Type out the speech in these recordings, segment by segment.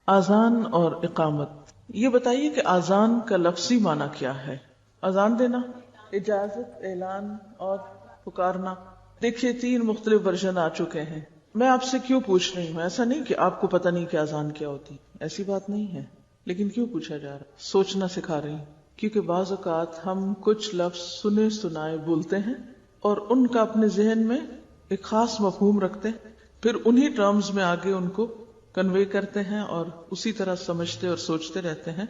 اذان اور اقامت، یہ بتائیے کہ اذان کا لفظی معنی کیا ہے؟ اذان دینا، اجازت، اعلان اور پکارنا۔ دیکھیے 3 مختلف ورژن آ چکے ہیں۔ میں آپ سے کیوں پوچھ رہی ہوں؟ ایسا نہیں کہ آپ کو پتہ نہیں کہ اذان کیا ہوتی، ایسی بات نہیں ہے، لیکن کیوں پوچھا جا رہا؟ سوچنا سکھا رہی ہوں، کیونکہ بعض اوقات ہم کچھ لفظ سنے سنائے بولتے ہیں اور ان کا اپنے ذہن میں ایک خاص مفہوم رکھتے ہیں، پھر انہی ٹرمز میں آگے ان کو کنوے کرتے ہیں اور اسی طرح سمجھتے اور سوچتے رہتے ہیں،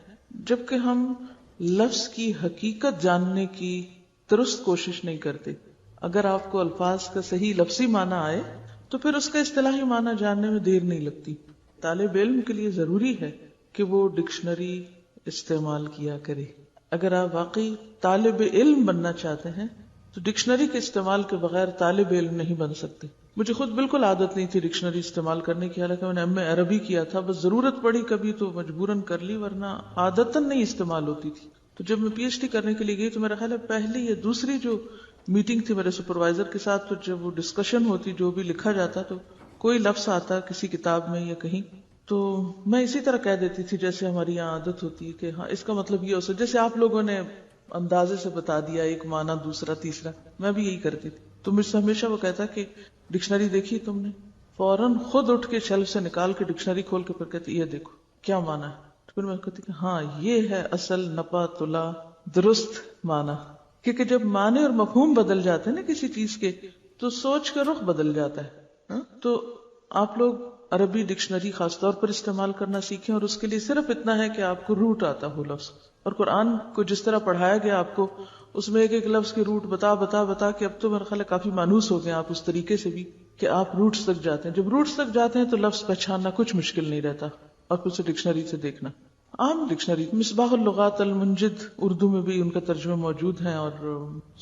جبکہ ہم لفظ کی حقیقت جاننے کی درست کوشش نہیں کرتے۔ اگر آپ کو الفاظ کا صحیح لفظی معنی آئے تو پھر اس کا اصطلاحی معنی جاننے میں دیر نہیں لگتی۔ طالب علم کے لیے ضروری ہے کہ وہ ڈکشنری استعمال کیا کرے۔ اگر آپ واقعی طالب علم بننا چاہتے ہیں تو ڈکشنری کے استعمال کے بغیر طالب علم نہیں بن سکتے۔ مجھے خود بالکل عادت نہیں تھی ڈکشنری استعمال کرنے کی، حالانکہ میں نے ایم اے عربی کیا تھا، بس ضرورت پڑی کبھی تو مجبوراً کر لی، ورنہ عادتاً نہیں استعمال ہوتی تھی۔ تو جب میں پی ایچ ڈی کرنے کے لیے گئی تو میرا خیال ہے پہلی یا دوسری جو میٹنگ تھی میرے سپروائزر کے ساتھ، تو جب وہ ڈسکشن ہوتی، جو بھی لکھا جاتا تو کوئی لفظ آتا کسی کتاب میں یا کہیں، تو میں اسی طرح کہہ دیتی تھی جیسے ہماری یہاں عادت ہوتی ہے کہ ہاں اس کا مطلب یہ ہو سکتا، جیسے آپ لوگوں نے اندازے سے بتا دیا ایک معنی دوسرا تیسرا، میں بھی یہی کرتی تھی۔ تو مجھ سے ہمیشہ وہ کہتا کہ ڈکشنری دیکھی تم نے؟ فوراً خود اٹھ کے شیلف سے نکال کے ڈکشنری کھول کے پھر کہتی یہ دیکھو کیا معنی ہے۔ تو پھر میں کہتی کہ ہاں یہ ہے اصل نپا تلا درست معنی، کیونکہ جب معنی اور مفہوم بدل جاتے ہیں نا کسی چیز کے تو سوچ کا رخ بدل جاتا ہے۔ تو آپ لوگ عربی ڈکشنری خاص طور پر استعمال کرنا سیکھیں، اور اس کے لیے صرف اتنا ہے کہ آپ کو روٹ آتا ہو لفظ، اور قرآن کو جس طرح پڑھایا گیا آپ کو اس میں ایک ایک لفظ کے روٹ بتا بتا بتا کے اب تو میرا خیال ہے کافی مانوس ہو گئے آپ اس طریقے سے بھی کہ آپ روٹس تک جاتے ہیں۔ جب روٹس تک جاتے ہیں تو لفظ پہچاننا کچھ مشکل نہیں رہتا، اور پھر اسے ڈکشنری سے دیکھنا۔ عام ڈکشنری مصباح اللغات المنجد اردو میں بھی ان کا ترجمہ موجود ہے، اور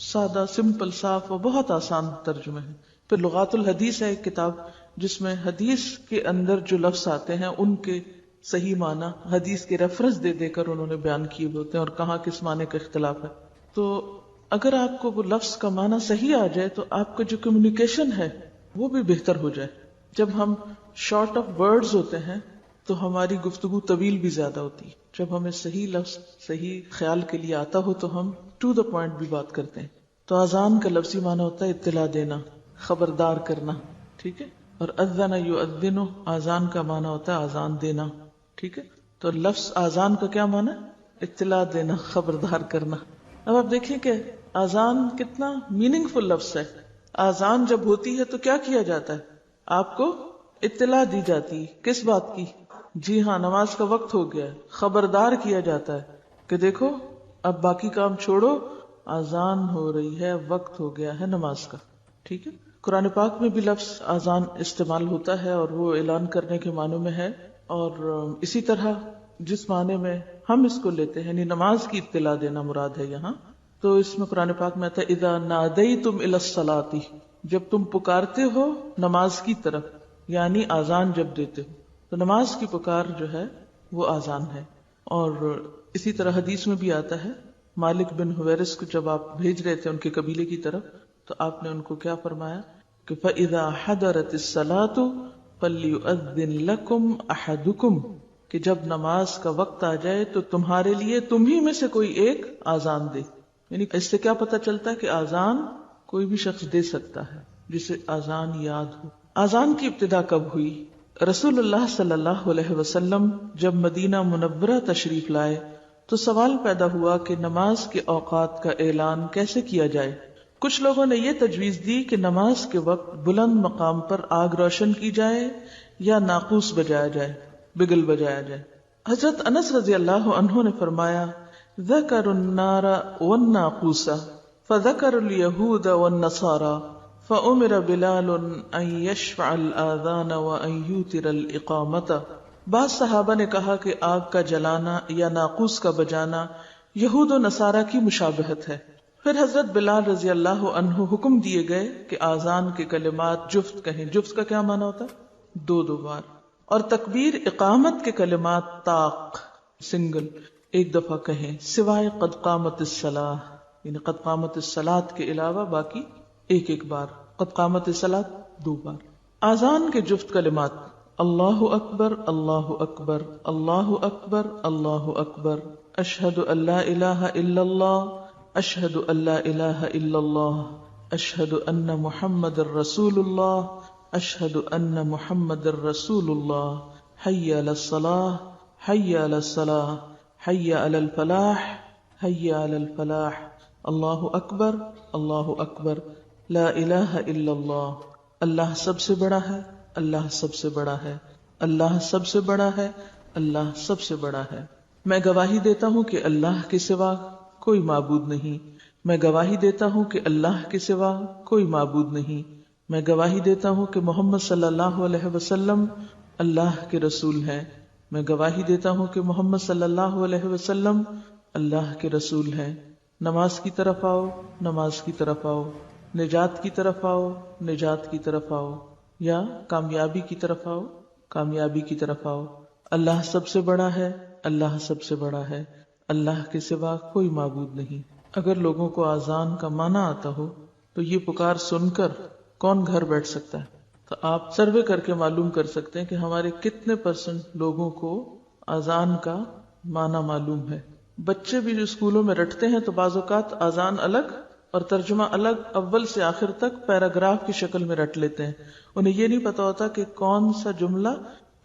سادہ سمپل صاف اور بہت آسان ترجمے ہیں۔ پھر لغات الحدیث ہے ایک کتاب جس میں حدیث کے اندر جو لفظ آتے ہیں ان کے صحیح معنی حدیث کے ریفرنس دے دے کر انہوں نے بیان کیے ہوتے ہیں اور کہاں کس معنی کا اختلاف ہے۔ تو اگر آپ کو وہ لفظ کا معنی صحیح آ جائے تو آپ کا جو کمیونیکیشن ہے وہ بھی بہتر ہو جائے۔ جب ہم شارٹ آف ورڈز ہوتے ہیں تو ہماری گفتگو طویل بھی زیادہ ہوتی ہے۔ جب ہمیں صحیح لفظ صحیح خیال کے لیے آتا ہو تو ہم ٹو دا پوائنٹ بھی بات کرتے ہیں۔ تو اذان کا لفظی معنی ہوتا ہے اطلاع دینا، خبردار کرنا، ٹھیک ہے؟ اور اذن یؤذن، اذان کا معنی ہوتا ہے اذان دینا، ٹھیک ہے؟ تو لفظ اذان کا کیا معنی ہے؟ اطلاع دینا، خبردار کرنا۔ اب آپ دیکھیں کہ اذان کتنا میننگ فل لفظ ہے۔ اذان جب ہوتی ہے تو کیا کیا جاتا ہے؟ آپ کو اطلاع دی جاتی ہے، کس بات کی؟ جی ہاں، نماز کا وقت ہو گیا ہے، خبردار کیا جاتا ہے کہ دیکھو اب باقی کام چھوڑو، اذان ہو رہی ہے، وقت ہو گیا ہے نماز کا، ٹھیک ہے؟ قرآن پاک میں بھی لفظ اذان استعمال ہوتا ہے اور وہ اعلان کرنے کے معنوں میں ہے، اور اسی طرح جس معنی میں ہم اس کو لیتے ہیں یعنی نماز کی اطلاع دینا مراد ہے یہاں، تو اس میں قرآن پاک میں آتا ہے اذا نادیتم الی الصلاۃ، جب تم پکارتے ہو نماز کی طرف، یعنی اذان جب دیتے ہو، تو نماز کی پکار جو ہے وہ اذان ہے۔ اور اسی طرح حدیث میں بھی آتا ہے، مالک بن حویرث کو جب آپ بھیج رہے تھے ان کے قبیلے کی طرف تو آپ نے ان کو کیا فرمایا کہ فَإِذَا حَضَرَتِ الصَّلَاةُ فَلْيُؤَذِّن لَكُمْ أَحَدُكُمْ، کہ جب نماز کا وقت آ جائے تو تمہارے لیے تمہیں میں سے کوئی ایک اذان دے۔ یعنی اس سے کیا پتہ چلتا ہے کہ اذان کوئی بھی شخص دے سکتا ہے جسے اذان یاد ہو۔ اذان کی ابتدا کب ہوئی؟ رسول اللہ صلی اللہ علیہ وسلم جب مدینہ منورہ تشریف لائے تو سوال پیدا ہوا کہ نماز کے اوقات کا اعلان کیسے کیا جائے۔ کچھ لوگوں نے یہ تجویز دی کہ نماز کے وقت بلند مقام پر آگ روشن کی جائے یا ناقوس بجایا جائے، بگل بجایا جائے۔ حضرت انس رضی اللہ عنہ نے فرمایا ذکروا النار والناقوس فذکروا اليہود والنصارى فأمر بلال ان یشفع الآذان وان یوتر الإقامة۔ بعض صحابہ نے کہا کہ آگ کا جلانا یا ناقوس کا بجانا یہود و نصارہ کی مشابہت ہے، پھر حضرت بلال رضی اللہ عنہ حکم دیے گئے کہ آذان کے کلمات جفت کہیں۔ جفت کا کیا معنی ہوتا ہے؟ دو دو بار۔ اور تکبیر اقامت کے کلمات طاق سنگل ایک دفعہ کہیں، سوائے قد قامت الصلاۃ، یعنی قد قامت الصلاۃ کے علاوہ باقی ایک ایک بار، قد قامت الصلاۃ دو بار۔ آذان کے جفت کلمات اللہ اکبر اللہ اکبر اللہ اکبر اللہ اکبر، اشہد ان لا الہ الا اللہ، اشہد ان لا الہ الا اللہ، اشہد ان محمد الرسول اللہ، اشہد ان محمد الرسول اللہ، حی علی الصلاۃ، حی علی الصلاۃ، حی علی الفلاح، حی علی الفلاح، اللہ اکبر اللہ اکبر، لا الہ الا اللہ۔ اللہ سب سے بڑا ہے، اللہ سب سے بڑا ہے، اللہ سب سے بڑا ہے، اللہ سب سے بڑا ہے۔ میں گواہی دیتا ہوں کہ اللہ کے سوا کوئی معبود نہیں، میں گواہی دیتا ہوں کہ اللہ کے سوا کوئی معبود نہیں، میں گواہی دیتا ہوں کہ محمد صلی اللہ علیہ وسلم اللہ کے رسول ہیں، میں گواہی دیتا ہوں کہ محمد صلی اللہ علیہ وسلم اللہ کے رسول ہیں۔ نماز کی طرف آؤ، نماز کی طرف آؤ، نجات کی طرف آؤ، نجات کی طرف آؤ، یا کامیابی کی طرف آؤ، کامیابی کی طرف آؤ۔ اللہ سب سے بڑا ہے، اللہ سب سے بڑا ہے، اللہ کے سوا کوئی معبود نہیں۔ اگر لوگوں کو اذان کا معنی آتا ہو تو یہ پکار سن کر کون گھر بیٹھ سکتا ہے؟ تو آپ سروے کر کے معلوم کر سکتے ہیں کہ ہمارے کتنے % لوگوں کو اذان کا معنی معلوم ہے۔ بچے بھی جو اسکولوں میں رٹتے ہیں تو بعض اوقات اذان الگ اور ترجمہ الگ، اول سے آخر تک پیراگراف کی شکل میں رٹ لیتے ہیں، انہیں یہ نہیں پتا ہوتا کہ کون سا جملہ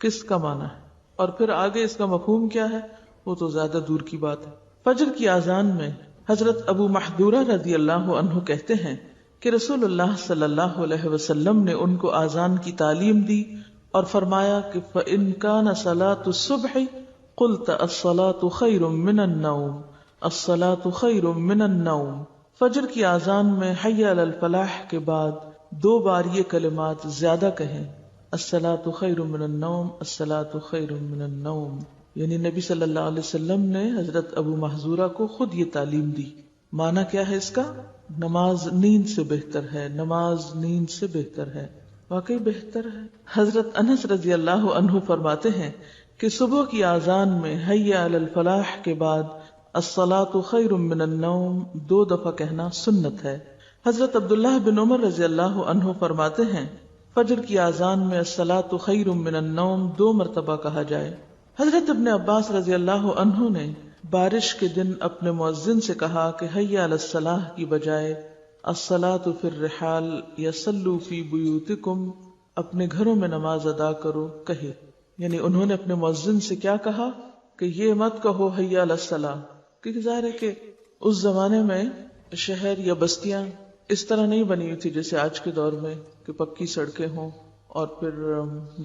کس کا معنی ہے اور پھر آگے اس کا مفہوم کیا ہے، وہ تو زیادہ دور کی بات ہے۔ فجر کی اذان میں حضرت ابو محذورہ رضی اللہ عنہ کہتے ہیں کہ رسول اللہ صلی اللہ علیہ وسلم نے ان کو اذان کی تعلیم دی اور فرمایا کہ فَإِن كَانَ صَلَاةُ الصُّبْحِ قُلْتَ الصَّلَاةُ خَيْرٌ مِّنَ النَّوْمِ الصَّلَاةُ خَيْرٌ مِّنَ النَّوْمِ۔ فجر کی اذان میں حی علی الفلاح کے بعد 2 بار یہ کلمات زیادہ کہیں، الصلاۃ خیر من النوم، الصلاۃ خیر من النوم، یعنی نبی صلی اللہ علیہ وسلم نے حضرت ابو محذورہ کو خود یہ تعلیم دی۔ معنی کیا ہے اس کا؟ نماز نیند سے بہتر ہے، نماز نیند سے بہتر ہے، واقعی بہتر ہے۔ حضرت انس رضی اللہ عنہ فرماتے ہیں کہ صبح کی اذان میں حی علی الفلاح کے بعد الصلاۃ خیر من النوم 2 دفعہ کہنا سنت ہے۔ حضرت عبداللہ بن عمر رضی اللہ عنہ فرماتے ہیں فجر کی اذان میں الصلاۃ خیر من النوم 2 مرتبہ کہا جائے۔ حضرت ابن عباس رضی اللہ عنہ نے بارش کے دن اپنے مؤذن سے کہا کہ حی علی الصلاح کی بجائے الصلاۃ فی الرحال یا صلوا فی بیوتکم، اپنے گھروں میں نماز ادا کرو کہے، یعنی انہوں نے اپنے مؤذن سے کیا کہا کہ یہ مت کہو حی علی الصلاح، کیونکہ ظاہر ہے کہ اس زمانے میں شہر یا بستیاں اس طرح نہیں بنی ہوئی تھی جیسے آج کے دور میں کہ پکی سڑکیں ہوں اور پھر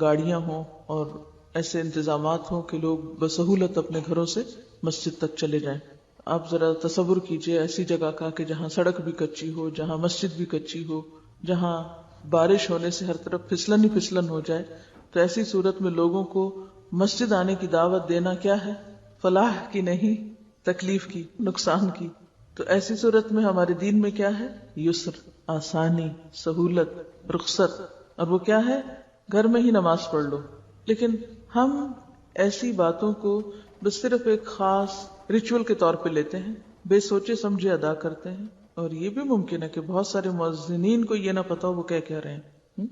گاڑیاں ہوں اور ایسے انتظامات ہوں کہ لوگ بسہولت اپنے گھروں سے مسجد تک چلے جائیں۔ آپ ذرا تصور کیجئے ایسی جگہ کا کہ جہاں سڑک بھی کچی ہو، جہاں مسجد بھی کچی ہو، جہاں بارش ہونے سے ہر طرف پھسلن ہی پھسلن ہو جائے، تو ایسی صورت میں لوگوں کو مسجد آنے کی دعوت دینا کیا ہے؟ فلاح کی نہیں، تکلیف کی، نقصان کی۔ تو ایسی صورت میں ہمارے دین میں کیا ہے؟ یسر، آسانی، سہولت، رخصت، اور وہ کیا ہے؟ گھر میں ہی نماز پڑھ لو۔ لیکن ہم ایسی باتوں کو بس صرف ایک خاص ریچول کے طور پہ لیتے ہیں، بے سوچے سمجھے ادا کرتے ہیں، اور یہ بھی ممکن ہے کہ بہت سارے مؤذنین کو یہ نہ پتا ہو وہ کہہ رہے ہیں،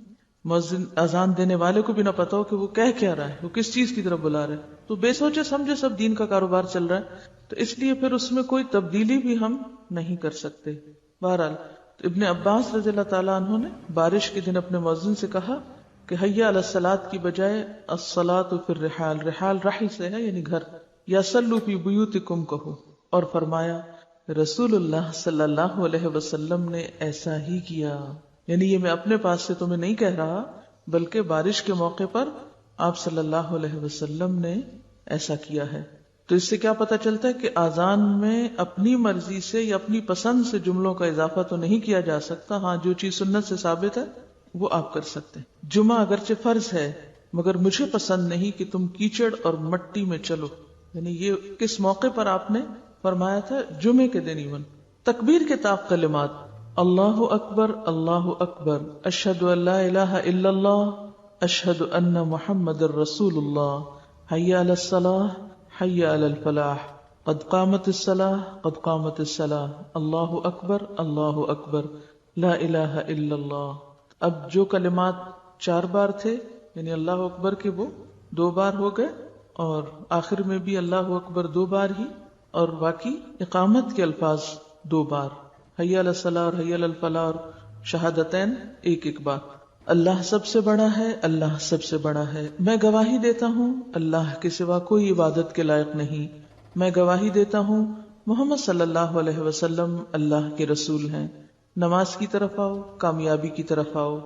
مؤذن اذان دینے والے کو بھی نہ پتا ہو کہ وہ کہہ رہا ہے، وہ کس چیز کی طرف بلا رہا ہے، تو بے سوچے سمجھے سب دین کا کاروبار چل رہا ہے، تو اس لیے پھر اس میں کوئی تبدیلی بھی ہم نہیں کر سکتے۔ بہرحال تو ابن عباس رضی اللہ تعالیٰ عنہ نے بارش کے دن اپنے مؤذن سے کہا کہ حی علی الصلاۃ کی بجائے الصلاۃ فی الرحال، رحال رحل سے ہے یعنی گھر، یا صلوا فی بیوتکم کہو، اور فرمایا رسول اللہ صلی اللہ علیہ وسلم نے ایسا ہی کیا، یعنی یہ میں اپنے پاس سے تمہیں نہیں کہہ رہا بلکہ بارش کے موقع پر آپ صلی اللہ علیہ وسلم نے ایسا کیا ہے۔ تو اس سے کیا پتہ چلتا ہے کہ اذان میں اپنی مرضی سے یا اپنی پسند سے جملوں کا اضافہ تو نہیں کیا جا سکتا، ہاں جو چیز سنت سے ثابت ہے وہ آپ کر سکتے ہیں۔ جمعہ اگرچہ فرض ہے مگر مجھے پسند نہیں کہ تم کیچڑ اور مٹی میں چلو، یعنی یہ کس موقع پر آپ نے فرمایا تھا؟ جمعے کے دن ایون۔ تکبیر کے طاق کلمات اللہ اکبر اللہ اکبر، اشہد ان لا الہ الا اللہ، اشہد ان محمد الرسول اللہ، حی علی الصلاۃ حی علی الفلاح، قد قامت الصلاۃ قد قامت الصلاۃ، اللہ اللہ اکبر، لا الہ الا اللہ۔ اب جو کلمات 4 بار تھے یعنی اللہ اکبر کے وہ 2 بار ہو گئے، اور آخر میں بھی اللہ اکبر 2 بار ہی، اور باقی اقامت کے الفاظ 2 بار، حی علی الصلاۃ اور حی علی الفلاح اور شہادتین 1 بار۔ اللہ سب سے بڑا ہے، اللہ سب سے بڑا ہے، میں گواہی دیتا ہوں اللہ کے سوا کوئی عبادت کے لائق نہیں، میں گواہی دیتا ہوں محمد صلی اللہ علیہ وسلم اللہ کے رسول ہیں۔ نماز کی طرف آؤ، کامیابی کی طرف آؤ،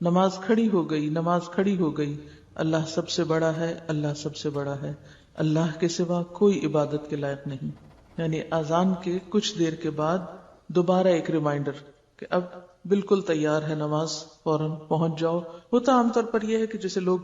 نماز کھڑی ہو گئی، نماز کھڑی ہو گئی، اللہ سب سے بڑا ہے، اللہ سب سے بڑا ہے، اللہ کے سوا کوئی عبادت کے لائق نہیں۔ یعنی اذان کے کچھ دیر کے بعد دوبارہ ایک ریمائنڈر کہ اب بالکل تیار ہے نماز، فوراً پہنچ جاؤ۔ ہوتا عام طور پر یہ ہے کہ جیسے لوگ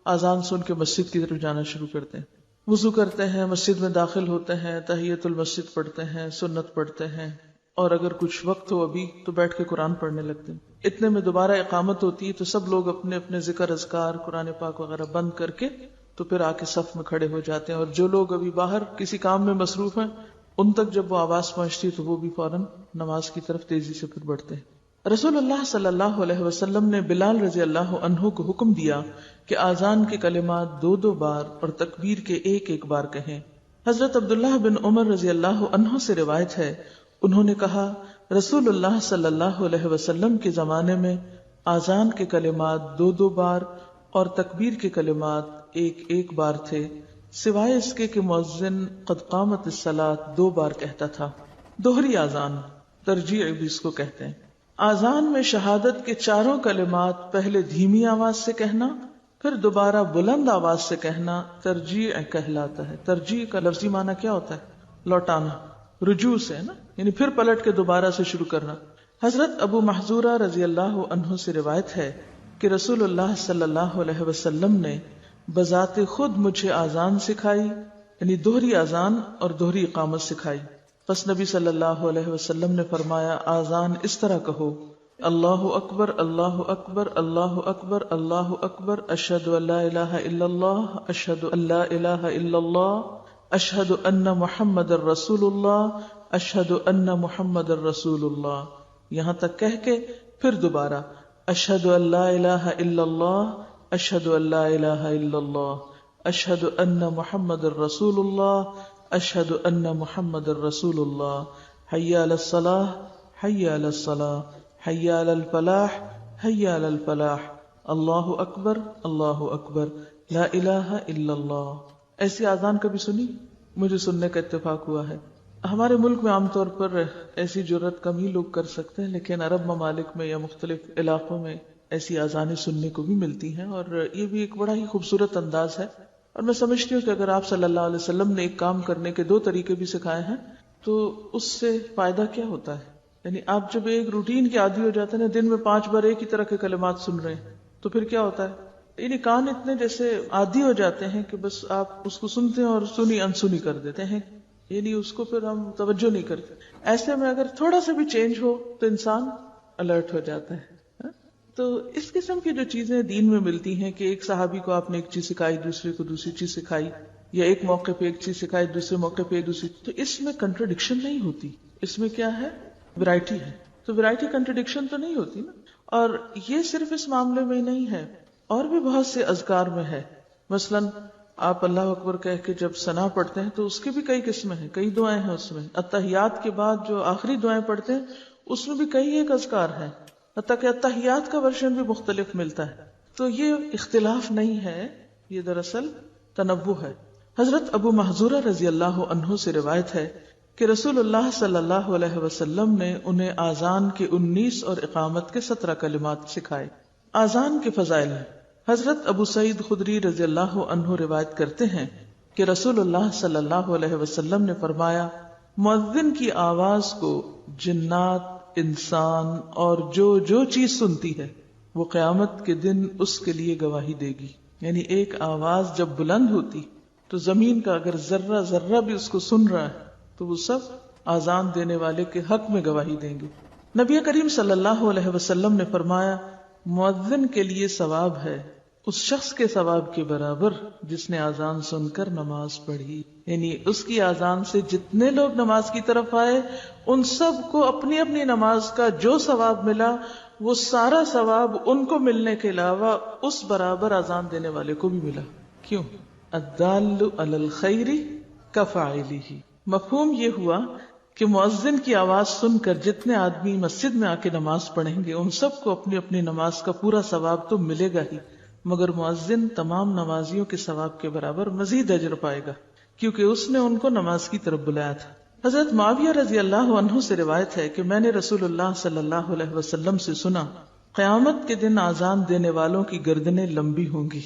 اذان سن کے مسجد کی طرف جانا شروع کرتے ہیں، وضو کرتے ہیں، مسجد میں داخل ہوتے ہیں، تحیۃ المسجد پڑھتے ہیں، سنت پڑھتے ہیں، اور اگر کچھ وقت ہو ابھی تو بیٹھ کے قرآن پڑھنے لگتے ہیں۔ اتنے میں دوبارہ اقامت ہوتی ہے تو سب لوگ اپنے اپنے ذکر اذکار قرآن پاک وغیرہ بند کر کے تو پھر آ کے صف میں کھڑے ہو جاتے ہیں، اور جو لوگ ابھی باہر کسی کام میں مصروف ہیں ان تک جب وہ آواز پہنچتی ہے تو وہ بھی فوراً نماز کی طرف تیزی سے پھر بڑھتے ہیں۔ رسول اللہ صلی اللہ علیہ وسلم نے بلال رضی اللہ عنہ کو حکم دیا کہ آذان کے کلمات 2 بار اور تکبیر کے 1 بار کہیں۔ حضرت عبداللہ بن عمر رضی اللہ عنہ سے روایت ہے، انہوں نے کہا رسول اللہ صلی اللہ علیہ وسلم کے زمانے میں آذان کے کلمات 2 بار اور تکبیر کے کلمات 1 بار تھے، سوائے اس کے کہ مؤذن قد قامت الصلاۃ 2 بار کہتا تھا۔ دوہری آذان، ترجیع بھی اس کو کہتے ہیں۔ آذان میں شہادت کے 4 کلمات پہلے دھیمی آواز سے کہنا، پھر دوبارہ بلند آواز سے کہنا ترجیع کہلاتا ہے۔ ترجیع کا لفظی معنی کیا ہوتا ہے؟ لوٹانا، رجوع سے ہے نا، یعنی پھر پلٹ کے دوبارہ سے شروع کرنا۔ حضرت ابو محذورہ رضی اللہ عنہ سے روایت ہے کہ رسول اللہ صلی اللہ علیہ وسلم نے بذات خود مجھے آذان سکھائی، یعنی دوہری آذان اور دوہری اقامت سکھائی۔ پس نبی صلی اللہ علیہ وسلم نے فرمایا آذان اس طرح کہو، اللہ اکبر اللہ اکبر اللہ اکبر اللہ اکبر، اشہد ان لا الہ الا اللہ اشہد ان لا الہ الا اللہ، اشہد ان محمد الرسول اللہ اشہد ان محمد الرسول اللہ، یہاں تک کہہ کے پھر دوبارہ اشہد ان لا الہ الا اللہ اشہد ان لا الہ الا اللہ اشہد ان محمد الرسول اللہ اشہد ان محمد الرسول اللہ، حی علی الصلاۃ حی علی الصلاۃ حی علی الفلاح حی علی الفلاح، اللہ اکبر اللہ اکبر، لا الہ الا اللہ۔ ایسی آذان کبھی سنی؟ مجھے سننے کا اتفاق ہوا ہے۔ ہمارے ملک میں عام طور پر ایسی جرات کم ہی لوگ کر سکتے ہیں، لیکن عرب ممالک میں یا مختلف علاقوں میں ایسی آذانیں سننے کو بھی ملتی ہیں، اور یہ بھی ایک بڑا ہی خوبصورت انداز ہے۔ اور میں سمجھتی ہوں کہ اگر آپ صلی اللہ علیہ وسلم نے ایک کام کرنے کے 2 طریقے بھی سکھائے ہیں تو اس سے فائدہ کیا ہوتا ہے؟ یعنی آپ جب ایک روٹین کے عادی ہو جاتے ہیں نا، دن میں 5 بار ایک ہی طرح کے کلمات سن رہے ہیں، تو پھر کیا ہوتا ہے؟ یعنی کان اتنے جیسے عادی ہو جاتے ہیں کہ بس آپ اس کو سنتے ہیں اور سنی انسنی کر دیتے ہیں، یعنی اس کو پھر ہم توجہ نہیں کرتے۔ ایسے میں اگر تھوڑا سا بھی چینج ہو تو انسان الرٹ ہو جاتا ہے۔ تو اس قسم کی جو چیزیں دین میں ملتی ہیں کہ ایک صحابی کو آپ نے ایک چیز سکھائی، دوسرے کو دوسری چیز سکھائی، یا ایک موقع پہ ایک چیز سکھائی، دوسرے موقع پہ دوسری، تو اس میں کنٹرڈکشن نہیں ہوتی، اس میں کیا ہے؟ ویرائٹی ہے۔ تو ویرائٹی کنٹرڈکشن تو نہیں ہوتی نا۔ اور یہ صرف اس معاملے میں نہیں ہے، اور بھی بہت سے اذکار میں ہے۔ مثلاً آپ اللہ اکبر کہہ کے جب ثنا پڑھتے ہیں تو اس کی بھی کئی قسمیں ہیں، کئی دعائیں ہیں اس میں۔ التحیات کے بعد جو آخری دعائیں پڑھتے ہیں اس میں بھی کئی ایک اذکار ہیں، حتیٰ کہ التحیات کا ورژن بھی مختلف ملتا ہے۔ تو یہ اختلاف نہیں ہے، یہ دراصل تنوع ہے۔ حضرت ابو محذورہ رضی اللہ عنہ سے روایت ہے کہ رسول اللہ صلی اللہ علیہ وسلم نے انہیں آذان کے 19 اور اقامت کے 17 کلمات سکھائے۔ آذان کے فضائل، حضرت ابو سعید خدری رضی اللہ عنہ روایت کرتے ہیں کہ رسول اللہ صلی اللہ علیہ وسلم نے فرمایا، مؤذن کی آواز کو جنات، انسان اور جو چیز سنتی ہے وہ قیامت کے دن اس کے لیے گواہی دے گی۔ یعنی ایک آواز جب بلند ہوتی تو زمین کا اگر ذرہ ذرہ بھی اس کو سن رہا ہے تو وہ سب آذان دینے والے کے حق میں گواہی دیں گے۔ نبی کریم صلی اللہ علیہ وسلم نے فرمایا، مؤذن کے لیے ثواب ہے اس شخص کے ثواب کے برابر جس نے آذان سن کر نماز پڑھی۔ یعنی اس کی آذان سے جتنے لوگ نماز کی طرف آئے ان سب کو اپنی اپنی نماز کا جو ثواب ملا وہ سارا ثواب ان کو ملنے کے علاوہ اس برابر اذان دینے والے کو بھی ملا. کیوں؟ الدال علی الخیر کفاعلہ. مفہوم یہ ہوا کہ مؤذن کی آواز سن کر جتنے آدمی مسجد میں آ کے نماز پڑھیں گے ان سب کو اپنی اپنی نماز کا پورا ثواب تو ملے گا ہی، مگر مؤذن تمام نمازیوں کے ثواب کے برابر مزید اجر پائے گا، کیونکہ اس نے ان کو نماز کی طرف بلایا تھا. حضرت معاویہ رضی اللہ عنہ سے روایت ہے کہ میں نے رسول اللہ صلی اللہ علیہ وسلم سے سنا، قیامت کے دن آذان دینے والوں کی گردنیں لمبی ہوں گی،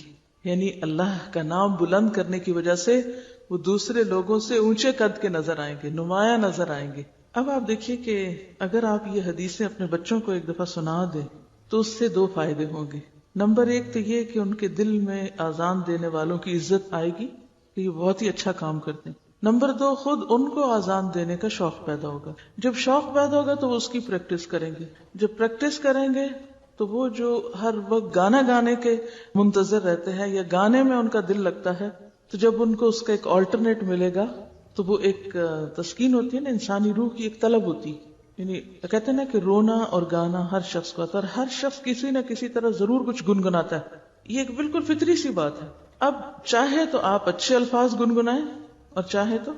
یعنی اللہ کا نام بلند کرنے کی وجہ سے وہ دوسرے لوگوں سے اونچے قد کے نظر آئیں گے، نمایاں نظر آئیں گے. اب آپ دیکھیے کہ اگر آپ یہ حدیثیں اپنے بچوں کو ایک دفعہ سنا دیں تو اس سے دو فائدے ہوں گے. نمبر ایک تو یہ کہ ان کے دل میں آذان دینے والوں کی عزت آئے گی کہ یہ بہت ہی اچھا کام کرتے ہیں. نمبر دو، خود ان کو آذان دینے کا شوق پیدا ہوگا. جب شوق پیدا ہوگا تو وہ اس کی پریکٹس کریں گے. جب پریکٹس کریں گے تو وہ جو ہر وقت گانا گانے کے منتظر رہتے ہیں یا گانے میں ان کا دل لگتا ہے، تو جب ان کو اس کا ایک آلٹرنیٹ ملے گا تو وہ ایک تسکین ہوتی ہے نا، انسانی روح کی ایک طلب ہوتی ہے. یعنی کہتے ہیں نا کہ رونا اور گانا ہر شخص کو آتا ہے، اور ہر شخص کسی نہ کسی طرح ضرور کچھ گنگناتا ہے. یہ ایک بالکل فطری سی بات ہے. اب چاہے تو آپ اچھے الفاظ گنگنائیں اور چاہے تو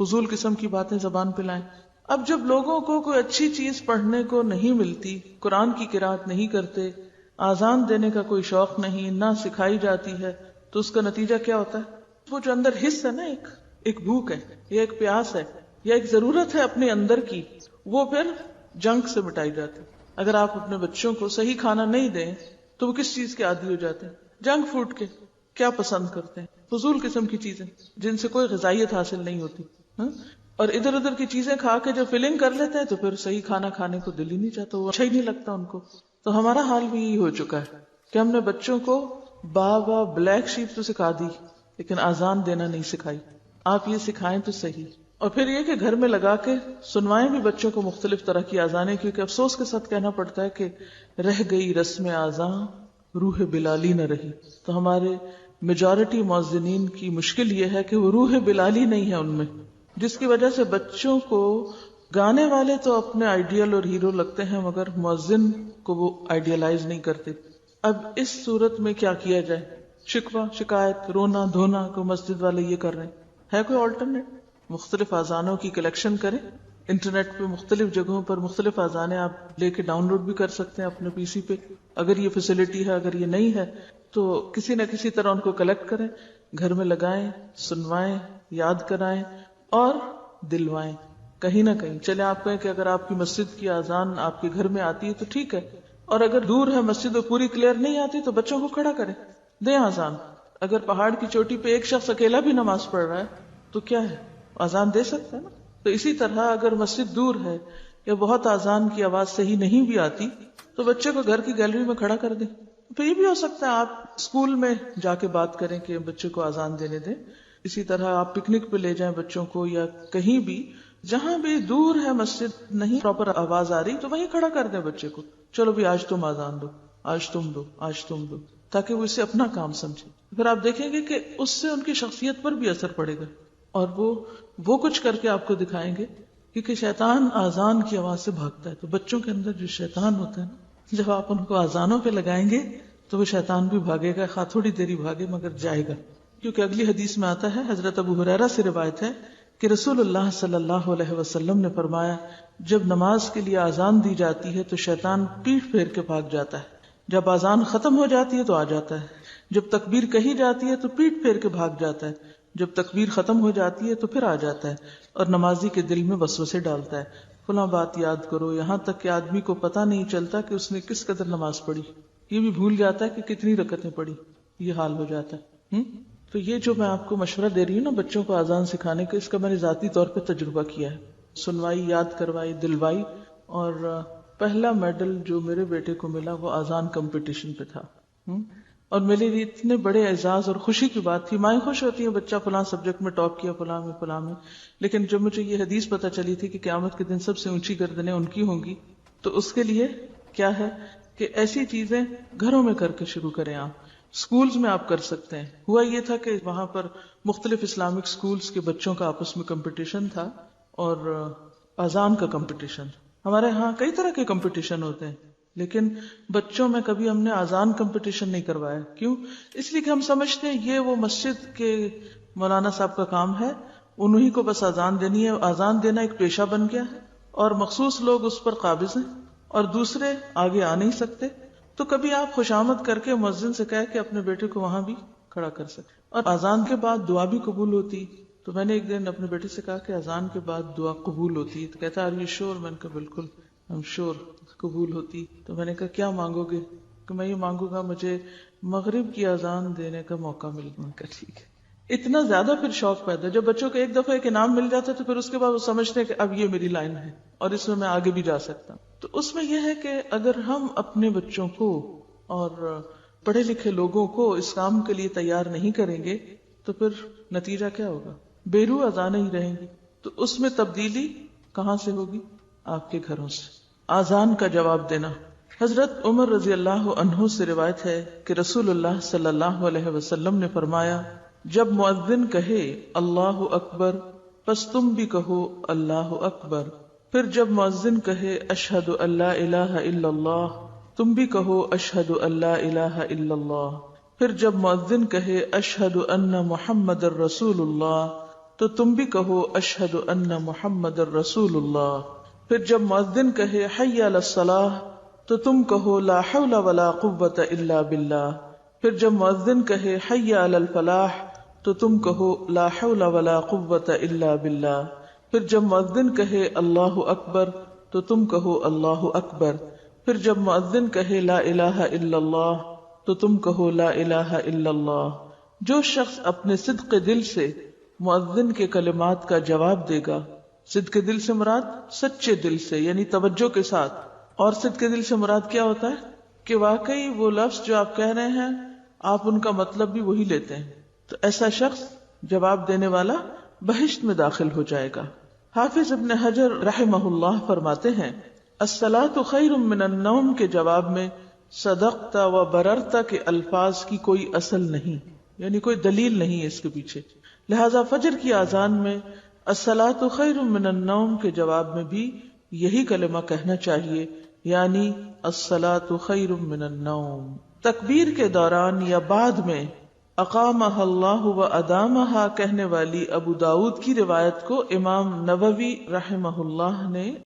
فضول قسم کی باتیں زبان پہ لائیں. اب جب لوگوں کو کوئی اچھی چیز پڑھنے کو نہیں ملتی، قرآن کی قرات نہیں کرتے، آذان دینے کا کوئی شوق نہیں، نہ سکھائی جاتی ہے، تو اس کا نتیجہ کیا ہوتا ہے؟ وہ جو اندر حص ہے نا، ایک بھوک ہے یا ایک پیاس ہے یا ایک ضرورت ہے اپنے اندر کی، وہ پھر جنک سے مٹائی جاتی. اگر آپ اپنے بچوں کو صحیح کھانا نہیں دیں تو وہ کس چیز کے عادی ہو جاتے ہیں؟ جنک فوڈ کے. کیا پسند کرتے ہیں؟ فضول قسم کی چیزیں جن سے کوئی غذائیت حاصل نہیں ہوتی. اور ادھر ادھر کی چیزیں کھا کے جب فیلنگ کر لیتے ہیں تو پھر صحیح کھانا کھانے کو دل ہی نہیں چاہتا، وہ اچھا ہی نہیں لگتا ان کو. تو ہمارا حال بھی یہی ہو چکا ہے کہ ہم نے بچوں کو بابا بلیک شیپ تو سکھا دی لیکن آذان دینا نہیں سکھائی. آپ یہ سکھائیں تو صحیح. اور پھر یہ کہ گھر میں لگا کے سنوائیں بھی بچوں کو مختلف طرح کی آذانیں، کیونکہ افسوس کے ساتھ کہنا پڑتا ہے کہ رہ گئی رسم آذان روح بلالی نہ رہی. تو ہمارے میجورٹی مؤذنین کی مشکل یہ ہے کہ وہ روح بلالی نہیں ہے ان میں، جس کی وجہ سے بچوں کو گانے والے تو اپنے آئیڈیل اور ہیرو لگتے ہیں مگر مؤذن کو وہ آئیڈیلائز نہیں کرتے. اب اس صورت میں کیا کیا جائے؟ شکوہ، شکایت، رونا دھونا کو مسجد والے یہ کر رہے ہیں. ہے کوئی آلٹرنیٹ؟ مختلف آذانوں کی کلیکشن کریں. انٹرنیٹ پہ مختلف جگہوں پر مختلف آذانیں آپ لے کے ڈاؤن لوڈ بھی کر سکتے ہیں اپنے پی سی پہ. اگر یہ فیسلٹی ہے، اگر یہ نہیں ہے تو کسی نہ کسی طرح ان کو کلیکٹ کریں، گھر میں لگائیں، سنوائیں، یاد کرائیں اور دلوائیں. کہیں نہ کہیں چلے آپ کہیں کہ اگر آپ کی مسجد کی آذان آپ کے گھر میں آتی ہے تو ٹھیک ہے، اور اگر دور ہے مسجد اور پوری کلیئر نہیں آتی تو بچوں کو کھڑا کریں، دیں آذان. اگر پہاڑ کی چوٹی پہ ایک شخص اکیلا بھی نماز پڑھ رہا ہے تو کیا ہے، آذان دے سکتا ہے نا. تو اسی طرح اگر مسجد دور ہے یا بہت آذان کی آواز صحیح نہیں بھی آتی تو بچے کو گھر کی گیلری میں کھڑا کر دیں. تو یہ بھی ہو سکتا ہے آپ اسکول میں جا کے بات کریں کہ بچے کو آذان دینے دیں. اسی طرح آپ پکنک پہ لے جائیں بچوں کو، یا کہیں بھی جہاں بھی دور ہے مسجد، نہیں پراپر آواز آ رہی تو وہیں کھڑا کر دیں بچے کو. چلو بھی آج تم آذان دو، آج تم دو، آج تم دو، تاکہ وہ اسے اپنا کام سمجھے. پھر آپ دیکھیں گے کہ اس سے ان کی شخصیت پر بھی اثر پڑے گا اور وہ کچھ کر کے آپ کو دکھائیں گے. کیونکہ شیطان آذان کی آواز سے بھاگتا ہے. تو بچوں کے اندر جو شیطان ہوتا ہے نا، جب آپ ان کو آذانوں پہ لگائیں گے تو وہ شیطان بھی بھاگے گا، خواہ تھوڑی دیری بھاگے مگر جائے گا. کیونکہ اگلی حدیث میں آتا ہے، حضرت ابو ہریرہ سے روایت ہے کہ رسول اللہ صلی اللہ علیہ وسلم نے فرمایا، جب نماز کے لیے آذان دی جاتی ہے تو شیطان پیٹھ پھیر کے بھاگ جاتا ہے، جب آذان ختم ہو جاتی ہے تو آ جاتا ہے، جب تکبیر کہی جاتی ہے تو پیٹھ پھیر کے بھاگ جاتا ہے، جب تکبیر ختم ہو جاتی ہے تو پھر آ جاتا ہے اور نمازی کے دل میں وسوسے ڈالتا ہے، فلاں بات یاد کرو، یہاں تک کہ آدمی کو پتہ نہیں چلتا کہ اس نے کس قدر نماز پڑھی، یہ بھی بھول جاتا ہے کہ کتنی رکعتیں پڑھی. یہ حال ہو جاتا ہے. تو یہ جو میں آپ کو مشورہ دے رہی ہوں نا بچوں کو آذان سکھانے کا، اس کا میں نے ذاتی طور پہ تجربہ کیا ہے. سنوائی، یاد کروائی، دلوائی. اور پہلا میڈل جو میرے بیٹے کو ملا وہ آذان کمپٹیشن پہ تھا. اور میرے لیے اتنے بڑے اعزاز اور خوشی کی بات تھی. مائیں خوش ہوتی ہیں بچہ فلاں سبجیکٹ میں ٹاپ کیا، فلاں میں. لیکن جب مجھے یہ حدیث پتہ چلی تھی کہ قیامت کے دن سب سے اونچی گردنیں ان کی ہوں گی، تو اس کے لیے کیا ہے کہ ایسی چیزیں گھروں میں کر کے شروع کریں. آپ سکولز میں آپ کر سکتے ہیں. ہوا یہ تھا کہ وہاں پر مختلف اسلامک سکولز کے بچوں کا آپس میں کمپٹیشن تھا اور آذان کا کمپٹیشن. ہمارے ہاں کئی طرح کے کمپٹیشن ہوتے ہیں. لیکن بچوں میں کبھی ہم نے اذان کمپٹیشن نہیں کروایا. کیوں؟ اس لیے کہ ہم سمجھتے ہیں یہ وہ مسجد کے مولانا صاحب کا کام ہے، انہی کو بس اذان دینی ہے. اذان دینا ایک پیشہ بن گیا ہے اور مخصوص لوگ اس پر قابض ہیں اور دوسرے آگے آ نہیں سکتے. تو کبھی آپ خوشامد کر کے مؤذن سے کہہ کے اپنے بیٹے کو وہاں بھی کھڑا کر سکتے. اور اذان کے بعد دعا بھی قبول ہوتی. تو میں نے ایک دن اپنے بیٹے سے کہا کہ اذان کے بعد دعا قبول ہوتی ہے. تو کہتا آر یو شور؟ میں نے کہا بالکل ہم شور قبول ہوتی. تو میں نے کہا کیا مانگو گے؟ کہ میں یہ مانگوں گا مجھے مغرب کی اذان دینے کا موقع مل. میں نے کہا ٹھیک ہے. اتنا زیادہ پھر شوق پیدا. جب بچوں کو ایک دفعہ ایک انعام مل جاتا ہے تو پھر اس کے بعد وہ سمجھتے ہیں کہ اب یہ میری لائن ہے اور اس میں آگے بھی جا سکتا ہوں. تو اس میں یہ ہے کہ اگر ہم اپنے بچوں کو اور پڑھے لکھے لوگوں کو اس کام کے لیے تیار نہیں کریں گے تو پھر نتیجہ کیا ہوگا؟ بے روح اذانیں ہی رہیں گی. تو اس میں تبدیلی کہاں سے ہوگی؟ آپ کے گھروں سے. اذان کا جواب دینا. حضرت عمر رضی اللہ عنہ سے روایت ہے کہ رسول اللہ صلی اللہ علیہ وسلم نے فرمایا جب مؤذن کہے اللہ اکبر پس تم بھی کہو اللہ اکبر. پھر جب مؤذن کہے اشہد ان لا الہ الا اللہ تم بھی کہو اشہد ان لا الہ الا اللہ. پھر جب مؤذن کہے اشہد ان محمد الرسول اللہ تو تم بھی کہو اشہد ان محمد الرسول اللہ. پھر جب مؤذن کہے حی علی الصلاۃ تو تم کہو لا حول ولا قوۃ الا باللہ. پھر جب مؤذن کہے حی علی الفلاح تو تم کہو لا حول ولا قوۃ الا باللہ. پھر جب مؤذن کہے اللہ اکبر تو تم کہو اللہ اکبر. پھر جب مؤذن کہے لا الہ الا اللہ تو تم کہو لا الہ الا اللہ. جو شخص اپنے صدق دل سے مؤذن کے کلمات کا جواب دے گا، صدق دل سے مراد سچے دل سے یعنی توجہ کے ساتھ، اور صدق دل سے مراد کیا ہوتا ہے کہ واقعی وہ لفظ جو آپ کہہ رہے ہیں آپ ان کا مطلب بھی وہی لیتے ہیں، تو ایسا شخص جواب دینے والا بہشت میں داخل ہو جائے گا. حافظ ابن حجر رحمہ اللہ فرماتے ہیں الصلاۃ خیر من النوم کے جواب میں صدقت و بررت کے الفاظ کی کوئی اصل نہیں، یعنی کوئی دلیل نہیں ہے اس کے پیچھے. لہذا فجر کی اذان میں الصلاۃ خیر من النوم کے جواب میں بھی یہی کلمہ کہنا چاہیے، یعنی الصلاۃ خیر من النوم. تکبیر کے دوران یا بعد میں اقامہ اللہ و ادامہ کہنے والی ابو داؤد کی روایت کو امام نووی رحمہ اللہ نے